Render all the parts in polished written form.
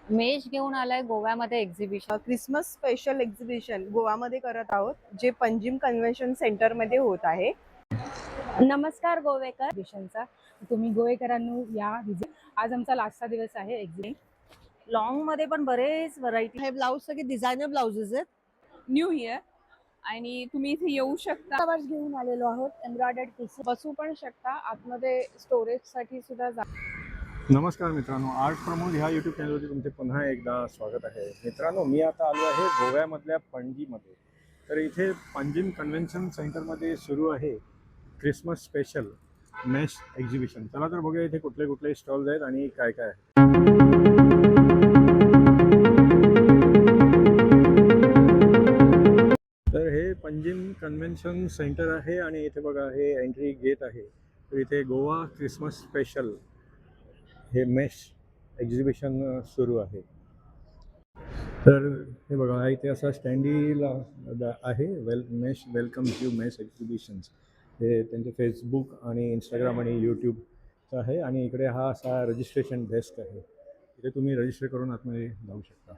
Mesh घेऊन आलाय गोव्यामध्ये एक्झिबिशन. क्रिसमस स्पेशल एक्झिबिशन गोवामध्ये करत आहोत, जे पंजिम कन्व्हेन्शन सेंटर मध्ये होत आहे. नमस्कार गोवेकर एक्झिबिशनचा. तुम्ही गोवेकरांनो या विजिट. आज आमचा लास्टचा दिवस आहे एक्झिबिशन. लॉंग मध्ये पण बरेच व्हरायटी. हे ब्लाउज सगळे डिझायनर ब्लाउजेस आहेत. न्यू इयर आणि तुम्ही इथे येऊ शकता. कवर्स घेऊन आलेलो आहोत, एम्ब्रॉयडर्ड पीस. बसू पण शकता, आतमध्ये स्टोरेज साठी सुद्धा नमस्कार मित्रांनो, आर्ट प्रमोद ह्या यूट्यूब चॅनलवरती तुमचे पुन्हा एकदा स्वागत आहे. मित्रांनो, मी आता आलो आहे गोव्यामधल्या पणजीमध्ये. तर इथे पंजिम कन्व्हेन्शन सेंटरमध्ये सुरू आहे क्रिसमस स्पेशल मेश एक्झिबिशन. चला तर बघूया इथे कुठले कुठले स्टॉल्स आहेत आणि काय काय आहे. तर हे पंजिम कन्व्हेन्शन सेंटर आहे आणि इथे बघा हे एंट्री गेट आहे. तर इथे गोवा क्रिसमस स्पेशल हे मेश एक्झिबिशन सुरू आहे. तर हे बघा इथे असा स्टँडीला आहे mesh welcomes you mesh exhibitions. हे त्यांचे फेसबुक आणि इंस्टाग्राम आणि यूट्यूबचं आहे. आणि इकडे हा असा रजिस्ट्रेशन डेस्क आहे, इथे तुम्ही रजिस्टर करून आतमध्ये जाऊ शकता.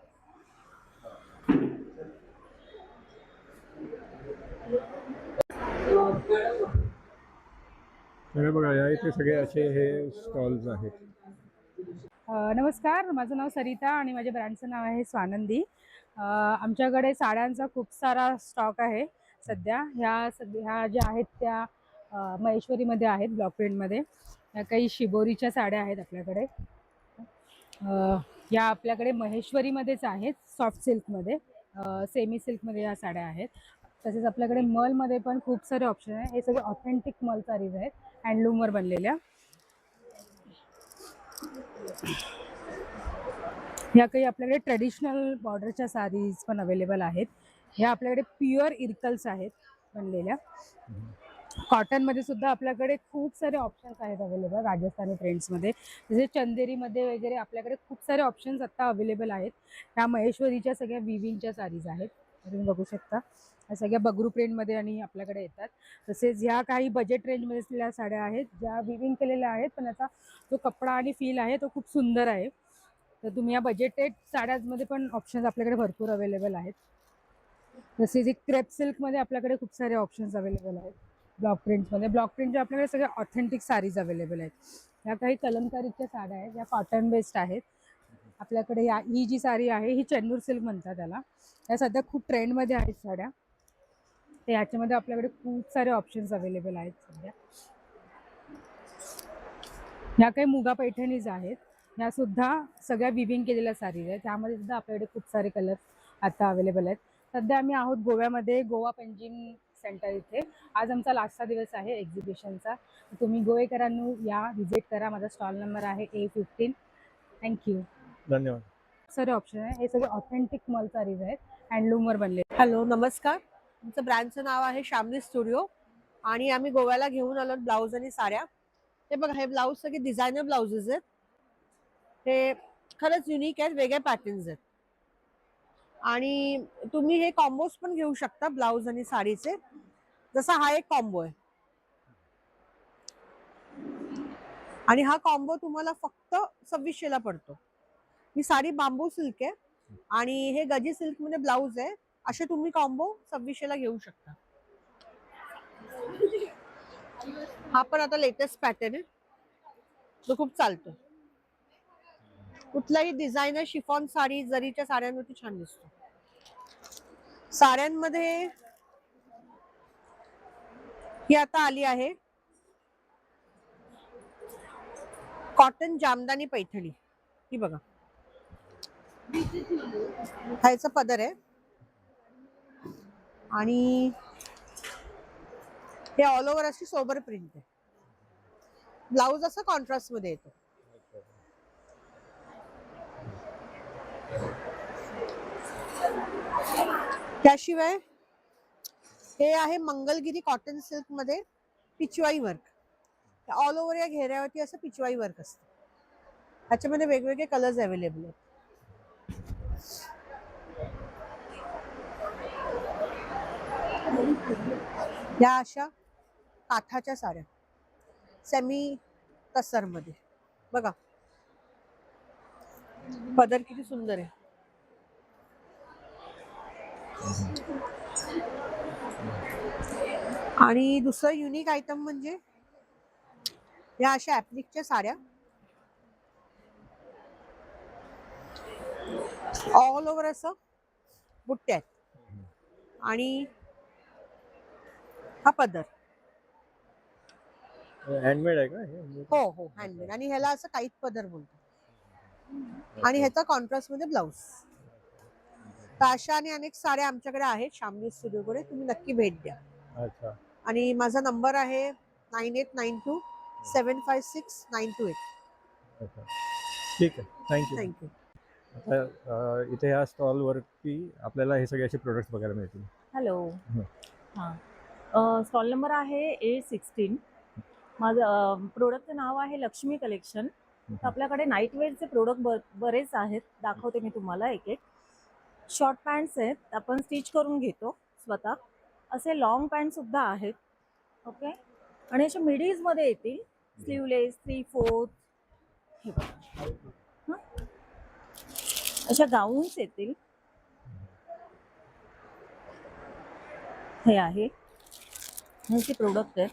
तर बघा या इथे सगळे असे हे स्टॉल्स आहेत. नमस्कार, माझं नाव सरिता आणि माझ्या ब्रँडचं नाव आहे स्वानंदी. आमच्याकडे साड्यांचा खूप सारा स्टॉक आहे सध्या. ह्या ज्या आहेत त्या महेश्वरीमध्ये आहेत, ब्लॉक प्रिंटमध्ये. काही शिबोरीच्या साड्या आहेत आपल्याकडे. या आपल्याकडे महेश्वरीमध्येच आहेत, सॉफ्ट सिल्कमध्ये, सेमी सिल्कमध्ये या साड्या आहेत. तसेच आपल्याकडे मलमध्ये पण खूप सारे ऑप्शन आहेत. हे सगळे ऑथेंटिक मल साडीज आहेत, हँडलूमवर बनलेल्या. ह्या काही आपल्याकडे ट्रेडिशनल बॉर्डरच्या साडीज पण अवेलेबल आहेत. ह्या आपल्याकडे प्युअर इरकल्स आहेत बनलेल्या. कॉटनमध्ये सुद्धा आपल्याकडे खूप सारे ऑप्शन्स आहेत अवेलेबल, राजस्थानी प्रिंट्समध्ये. जसे चंदेरीमध्ये वगैरे आपल्याकडे खूप सारे ऑप्शन्स आता अवेलेबल आहेत. ह्या महेश्वरीच्या सगळ्या विविंगच्या साडीज आहेत, तुम्ही बघू शकता. ह्या सगळ्या बगरू प्रिंटमध्ये आणि आपल्याकडे येतात. तसेच ह्या काही बजेट रेंजमध्ये असलेल्या साड्या आहेत, ज्या विविंग केलेल्या आहेत, पण याचा जो कपडा आणि फील आहे तो खूप सुंदर आहे. तर तुम्ही या बजेटेड साड्यांमध्ये पण ऑप्शन्स आपल्याकडे भरपूर अवेलेबल आहेत. तसेच एक क्रेप सिल्कमध्ये आपल्याकडे खूप सारे ऑप्शन्स अवेलेबल आहेत. ब्लॉक प्रिंट्समध्ये, ब्लॉक प्रिंटच्या आपल्याकडे सगळ्या ऑथेंटिक साडीज अवेलेबल आहेत. ह्या काही कलमकारीच्या साड्या आहेत, या कॉटन बेस्ड आहेत आपल्याकडे. ही जी साडी आहे ही चेन्नूर सिल्क म्हणतात त्याला. या सध्या खूप ट्रेंडमध्ये आहेत साड्या. तर याच्यामध्ये आपल्याकडे खूप सारे ऑप्शन्स अवेलेबल आहेत सध्या. ह्या काही मुगा पैठणीज आहेत, ह्या सुद्धा सगळ्या विविंग केलेल्या साडीज आहेत. त्यामध्ये सुद्धा आपल्याकडे खूप सारे कलर आता अवेलेबल आहेत. सध्या आम्ही आहोत गोव्यामध्ये, गोवा पंजिम सेंटर इथे. आज आमचा लास्टचा दिवस आहे एक्झिबिशनचा. तुम्ही गोवेकरांनो या, विजिट करा. माझा स्टॉल नंबर आहे A15. थँक्यू, धन्यवाद. सारे ऑप्शन आहे. हे सगळे ऑथेंटिक मल साडीज आहेत, हँडलूमवर बनले. हॅलो, नमस्कार. आमचं ब्रँडचं नाव आहे शामली स्टुडिओ आणि आम्ही गोव्याला घेऊन आलो ब्लाऊज आणि साड्या. हे बघा, हे ब्लाऊज सगळे डिझायनर ब्लाउजेस आहेत. हे खरंच युनिक आहेत, वेगळे पॅटर्न्स आहेत. आणि तुम्ही हे कॉम्बोज पण घेऊ शकता ब्लाऊज आणि साडीचे. जसा हा एक कॉम्बो आहे आणि हा कॉम्बो तुम्हाला फक्त 2600ला पडतो. ही साडी बांबू सिल्क आहे आणि हे गजी सिल्क मध्ये ब्लाऊज आहे. असे तुम्ही कॉम्बो 2600ला घेऊ शकता. हा पण आता लेटेस्ट पॅटर्न आहे, जो खूप चालतो. कुठलाही डिझायनर शिफॉन साडी, जरीच्या साड्यांवरती छान दिसतो. साड्यांमध्ये ही आता आली आहे कॉटन जामदानी पैठणी. ही बघा, ह्याचा पदर आहे आणि हे ऑल ओव्हर अशी सोबर प्रिंट आहे. ब्लाऊज असं कॉन्ट्रास्ट मध्ये येतो. त्याशिवाय हे आहे मंगलगिरी कॉटन सिल्क मध्ये पिचवाई वर्क. ऑल ओव्हर या घेऱ्यावरती असं पिचवाई वर्क असतं. ह्याच्यामध्ये वेगवेगळे कलर्स अवेलेबल आहेत. या अशा काठाच्या साड्या सेमी तसर मध्ये बघा. पदर किती सुंदर आहे. आणि दुसरं युनिक आयटम म्हणजे या अशा ऍप्लिकच्या साड्या ऑल ओव्हर असं बुट्टे आहेत आणि हा पदर. हँडमेड आहे का हे? हो हो हँडमेड आणि ह्याला असं काहीच पदर बोलतो आणि ह्याचा कॉन्ट्रास्ट मध्ये ब्लाउज. तर अशा आणि अनेक साड्या आमच्याकडे आहेत शामली स्टुडिओकडे, तुम्ही नक्की भेट द्या. अच्छा. आणि माझा नंबर आहे 9892756928. अच्छा, ठीक आहे, थँक्यू. थँक्यू. आता इथे ह्या स्टॉलवरती आपल्याला हे सगळे असे प्रोडक्ट्स बघायला मिळतील. हॅलो. हं. हां, स्टॉल नंबर आहे A16. माझं प्रोडक्टचं नाव आहे लक्ष्मी कलेक्शन. तर आपल्याकडे नाईटवेअरचे प्रोडक्ट बरेच आहेत, दाखवते मी तुम्हाला एक एक. शॉर्ट पॅन्ट्स आहेत, आपण स्टिच करून घेतो स्वतः. असे लॉंग पॅन्टसुद्धा आहेत. ओके. आणि अशा मिडीजमध्ये येतील, स्लीवलेस 3/4. हे बघा. हं? अशा गाऊन्स येतील. हे आहे, हे प्रोडक्ट आहे.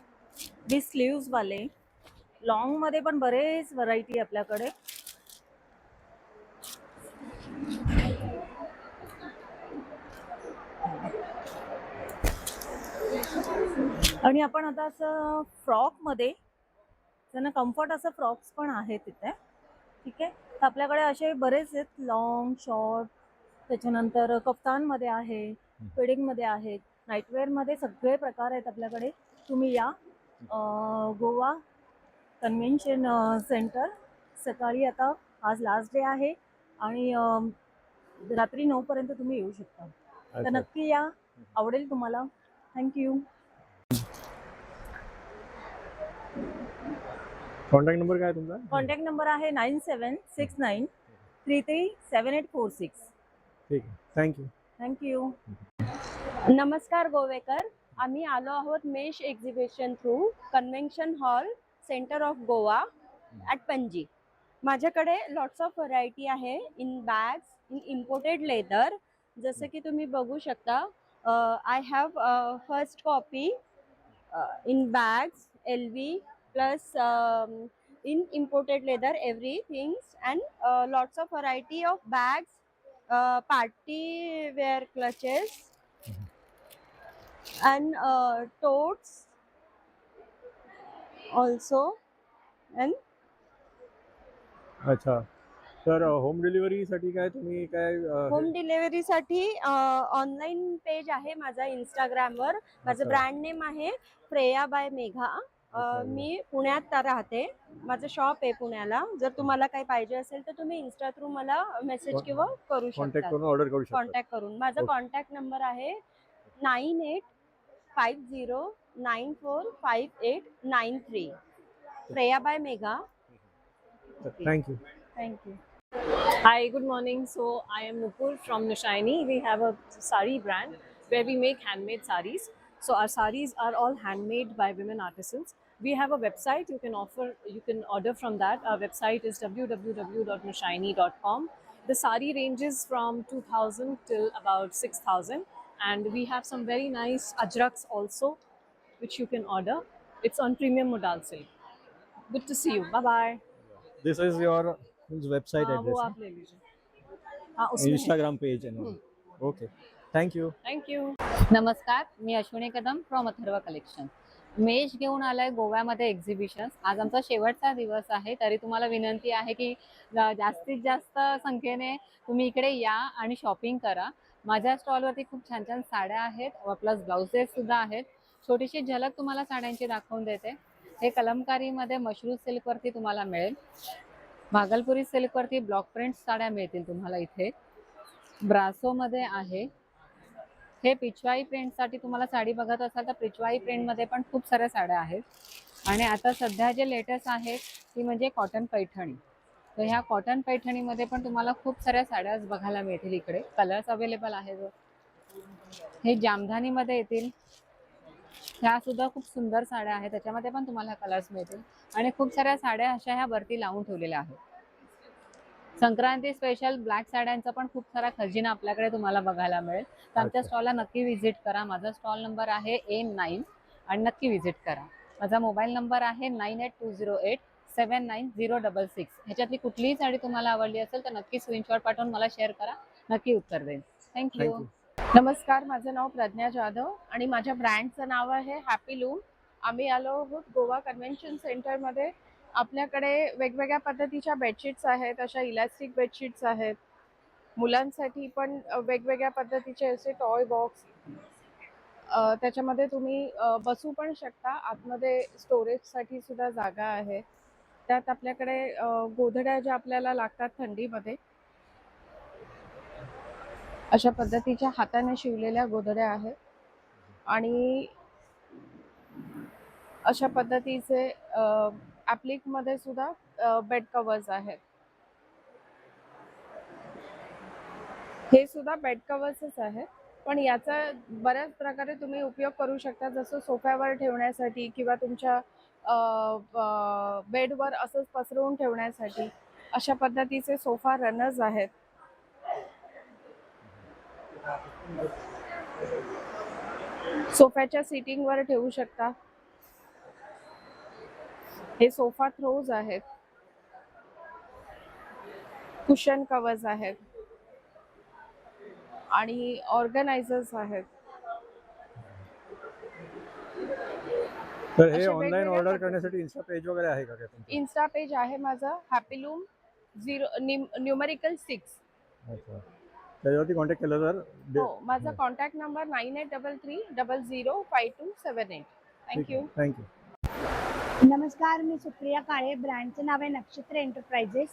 विथ स्लीव्सवाले लॉंगमध्ये पण बरेच व्हरायटी आपल्याकडे. आणि आपण आता असं फ्रॉकमध्ये त्यांना कम्फर्ट असं फ्रॉक्स पण आहेत तिथे. ठीक आहे. तर आपल्याकडे असे बरेच आहेत, लॉंग शॉर्ट, त्याच्यानंतर कफ्तानमध्ये आहे, वेडिंगमध्ये आहेत, नाईटवेअरमध्ये सगळे प्रकार आहेत आपल्याकडे. तुम्ही या गोवा कन्व्हेन्शन सेंटर. सकाळी आता आज लास्ट डे आहे आणि रात्री 9 पर्यंत तुम्ही येऊ शकता. तर अच्छा. नक्की या, आवडेल तुम्हाला. थँक्यू. कॉन्टॅक्ट नंबर काय आहे तुमचा? कॉन्टॅक्ट नंबर आहे 9769337846. ठीक आहे, थँक्यू. थँक्यू. नमस्कार गोवेकर, आम्ही आलो आहोत mesh exhibition through convention hall centre of Goa at Panaji. माझ्याकडे लॉट्स ऑफ व्हरायटी आहे in bags, in imported leather. जसं की तुम्ही बघू शकता, I have first copy in bags LV plus in imported leather everythings and lots of variety of bags, party wear clutches and totes also. And अच्छा, तर home डिलिव्हरीसाठी काय तुम्ही काय होम डिलिव्हरीसाठी ऑनलाईन पेज आहे माझा इंस्टाग्रामवर. माझं अच्छा. ब्रँड नेम आहे फ्रेया बाय मेघा. अच्छा. मी पुण्यात राहते, माझं शॉप आहे पुण्याला. जर तुम्हाला काही पाहिजे असेल तर तुम्ही इन्स्टा थ्रू मला मेसेज किंवा करू कॉन्टॅक्ट शकता, करून ऑर्डर करू शकता. कॉन्टॅक्ट करून. माझा ओके. कॉन्टॅक्ट नंबर आहे 9850945893. Freya by Megha. Thank you. Thank you. Hi, good morning. So I am Nupur from Nushaini. We have a sari brand where we make handmade saris. So our saris are all handmade by women artisans. We have a website. You can order from that. Our website is www.nushaini.com. The sari ranges from 2,000 till about 6,000, and we have some very nice ajraks also, which you can order. It's on premium modal silk. Good to see you. Bye bye. This is your website वो address, आप ले लीजिए. हाँ उसमें है. Instagram page and okay, thank you. Thank you. नमस्कार, मी Ashwini Kadam from Atharva collection. मेश घेऊन आलाय गोव्यामध्ये एक्झिबिशन. आज आमचा शेवटचा दिवस आहे, तरी तुम्हाला विनंती आहे की जास्तीत जास्त संख्येने तुम्ही इकडे या आणि शॉपिंग करा. माझ्या स्टॉलवरती खूप छान छान साड्या आहेत, प्लस ब्लाउजेस सुद्धा आहेत. छोटीशी झलक तुम्हाला साड्यांची दाखवून देते. हे कलमकारीमध्ये मशरू सिल्कवरती तुम्हाला मिळेल. भागलपुरी सिल्कवरती ब्लॉक प्रिंट साड्या मिळतील तुम्हाला इथे. ब्रासोमध्ये आहे. हे पिचवाई प्रिंटसाठी तुम्हाला साडी बघत असाल तर पिचवाई प्रिंटमध्ये पण खूप साऱ्या साड्या आहेत. आणि आता सध्या जे लेटेस्ट आहे ती म्हणजे कॉटन पैठणी. तर ह्या कॉटन पैठणीमध्ये पण तुम्हाला खूप साऱ्या साड्या बघायला मिळतील इकडे. कलर्स अवेलेबल आहेत. हे जामधानीमध्ये येतील. ह्या सुद्धा खूप सुंदर साड्या आहेत, त्याच्यामध्ये पण तुम्हाला कलर्स मिळतील. आणि खूप साऱ्या साड्या अशा ह्या वरती लावून ठेवलेल्या आहेत. संक्रांती स्पेशल ब्लॅक साड्यांचा पण खूप सारा खजिना आपल्याकडे तुम्हाला बघायला मिळेल. तर आमच्या अच्छा. स्टॉलला नक्की व्हिजिट करा. माझा स्टॉल नंबर आहे A9 आणि नक्की व्हिजिट करा. माझा मोबाईल नंबर आहे 9820879066. ह्याच्यातली कुठलीही साडी तुम्हाला आवडली असेल तर नक्की स्क्रीनशॉट पाठवून मला शेअर करा. नक्की उत्तर देईन. थँक्यू. थँक्यू. नमस्कार, माझं नाव प्रज्ञा जाधव आणि माझ्या ब्रँडचं नाव आहे हॅपी लूम. आम्ही आलो आहोत गोवा कन्व्हेन्शन सेंटरमध्ये. आपल्याकडे वेगवेगळ्या पद्धतीच्या बेडशीट्स आहेत, अशा इलास्टिक बेडशीट्स आहेत. मुलांसाठी पण वेगवेगळ्या पद्धतीचे असे टॉय बॉक्स, त्याच्यामध्ये तुम्ही बसू पण शकता. आतमध्ये स्टोरेजसाठी सुद्धा जागा आहे. त्यात आपल्याकडे गोधड्या ज्या आपल्याला लागतात थंडीमध्ये, अशा पद्धतीच्या हाताने शिवलेल्या गोधड्या आहेत आणि अशा पद्धतीचे ॲप्लिकमध्ये सुद्धा बेड कवर्स आहेत. हे सुद्धा बेड कवर्सच आहेत, पण याचा बऱ्याच प्रकारे तुम्ही उपयोग करू शकता, जसं सोफ्यावर ठेवण्यासाठी किंवा तुमच्या बेडवर असंच पसरवून ठेवण्यासाठी. अशा पद्धतीचे सोफा रनर्स आहेत. सोफ्याच्या सिटिंगवर ठेवू शकता. हे सोफा थ्रोज आहेत, कुशन कवर्स आहेत आणि ऑर्गनायझर्स आहेत. तर हे अशा ऑनलाईन वेगवेगळ्या ऑर्डर पद्धती- करण्यासाठी इन्स्टा पेज वगैरे आहे का काय तुमचं? इन्स्टा पेज आहे माझं हॅपीलूम न्यूमरिकल 6. अच्छा. त्याच्यावरती कॉन्टॅक्ट केलं तर हो, माझा कॉन्टॅक्ट नंबर 9833005278. थँक्यू. थँक्यू. नमस्कार, मी सुप्रिया काळे. ब्रँडचं नाव आहे नक्षत्र एंटरप्राइजेस.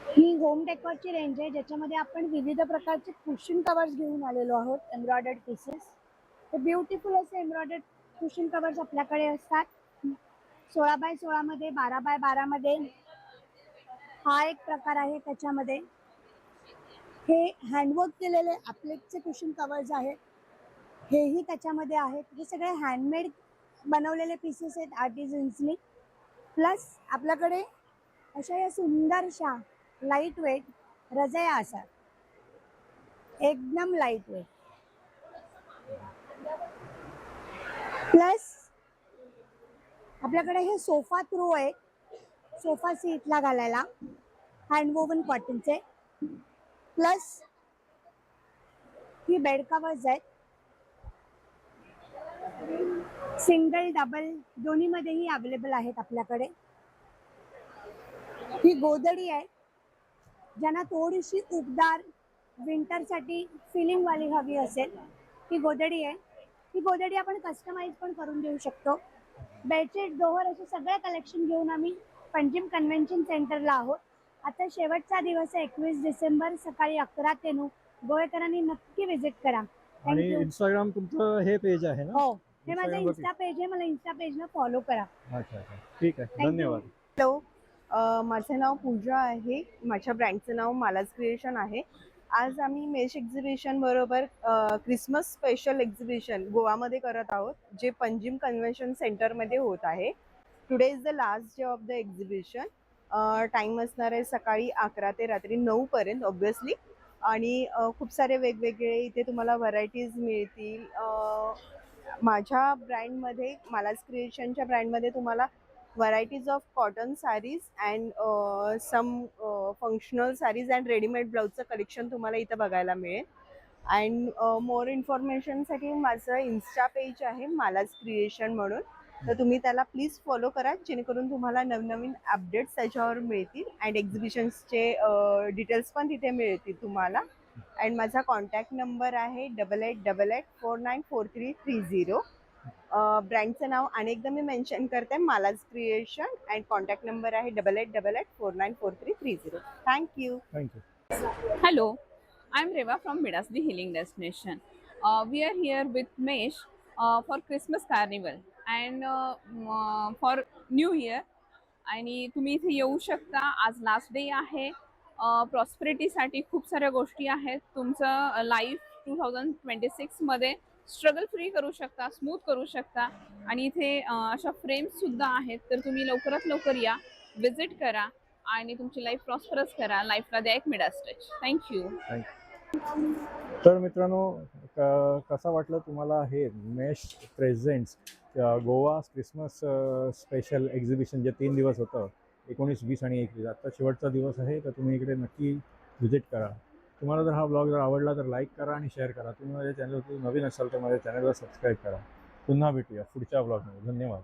ही होम डेकोरची रेंज आहे, ज्याच्यामध्ये आपण विविध प्रकारचे कुशन कवर्स घेऊन आलेलो आहोत. एम्ब्रॉयडर्ड पीसेस, ते ब्युटिफुल असे एम्ब्रॉयडर्ड कुशन कवर्स आपल्याकडे असतात. 16x16 मध्ये, 12x12 मध्ये. हा एक प्रकार आहे. त्याच्यामध्ये हे हँडवर्क केलेले ॲप्लिकचे कुशन कवर्स आहेत, हेही त्याच्यामध्ये आहेत. हे सगळे हँडमेड बनवलेले पीसेस आहेत आर्टिझन्सनी. प्लस आपल्याकडे अशा या सुंदरशा लाईट वेट रजया असतात, एकदम लाईट वेट. प्लस आपल्याकडे हे सोफा थ्रो आहे, सोफा सीटला घालायला, हँडवोवन कॉटनचे. प्लस ही बेड कवर्स आहेत, सिंगल डबल दोन्हीमध्येही अवेलेबल आहेत आपल्याकडे. ही गोधडी आहे, ज्यांना थोडीशी उबदार विंटरसाठी फिलिंगवाली हवी असेल, ही गोधडी आहे. ही गोधडी आपण कस्टमाइज पण करून देऊ शकतो. बेडशीट, दोहर असे सगळे कलेक्शन घेऊन आम्ही पंजिम कन्व्हेन्शन सेंटरला आहोत. आता शेवटचा दिवस आहे 21 डिसेंबर, सकाळी 11 ते 9. गोवेकरांनी नक्की व्हिजिट करा. आणि थँक्यू. इंस्टाग्राम तुमचं हे पेज आहे ना? हो, हे माझं Instagram वरती? इन्स्टा पेज आहे. मला इन्स्टा पेजला फॉलो करा. अच्छा अच्छा, ठीक आहे. Thank you. धन्यवाद. हॅलो, माझं नाव पूजा आहे. माझ्या ब्रँडचं नाव मालाज क्रिएशन आहे. आज आम्ही मेश एक्झिबिशन बरोबर क्रिसमस स्पेशल एक्झिबिशन गोवामध्ये करत आहोत, जे पंजिम कन्व्हेन्शन सेंटरमध्ये होत आहे. Today is the last day of the exhibition. Time असणार आहे सकाळी 11 ते रात्री 9 पर्यंत ऑब्विसली. आणि खूप सारे वेगवेगळे इथे तुम्हाला व्हरायटीज मिळतील. माझ्या ब्रँडमध्ये, मालाज क्रिएशनच्या ब्रँडमध्ये तुम्हाला varieties of cotton sarees and some functional sarees and ready-made ब्लाऊजचं कलेक्शन तुम्हाला इथं बघायला मिळेल. अँड मोर इन्फॉर्मेशनसाठी माझं इन्स्टा पेज आहे मालाज क्रिएशन म्हणून, तर तुम्ही त्याला प्लीज फॉलो करा, जेणेकरून तुम्हाला नवनवीन अपडेट्स त्याच्यावर मिळतील अँड एक्झिबिशन्सचे डिटेल्स पण तिथे मिळतील तुम्हाला. अँड माझा कॉन्टॅक्ट नंबर आहे 8888494330. ब्रँडचं नाव अनेकदा मी मेन्शन करते, मालाज क्रिएशन. अँड कॉन्टॅक्ट नंबर आहे 8888494330. Thank you. Thank you. Hello, I'm Reva from Midasli Healing Destination. We are here with Mesh for Christmas Carnival and for New Year. आणि तुम्ही इथे येऊ शकता. आज लास्ट डे आहे. प्रॉस्पेरिटीसाठी खूप साऱ्या गोष्टी आहेत. तुमचं लाईफ 2026मध्ये स्ट्रगल फ्री करू शकता, स्मूथ करू शकता. आणि इथे अशा फ्रेम्स सुद्धा आहेत, तर तुम्ही लवकरात लवकर या, विजिट करा आणि तुमची लाईफ प्रॉस्परस करा, लाईफला द्या एक मिडास टच. थँक्यू. तर मित्रांनो, कसा वाटलं तुम्हाला हे mesh presents Goa Christmas special exhibition जे 3 दिवस होतं, 19, 20 आणि 21. आता शेवटचा दिवस आहे, तर तुम्ही इकडे नक्की व्हिजिट करा. तुम्हाला जर हा ब्लॉग जर आवडला तर लाईक करा आणि शेअर करा. तुम्ही माझ्या चॅनलवरती नवीन असाल तर माझ्या चॅनलला सबस्क्राईब करा. पुन्हा भेटूया पुढच्या ब्लॉगमध्ये. धन्यवाद.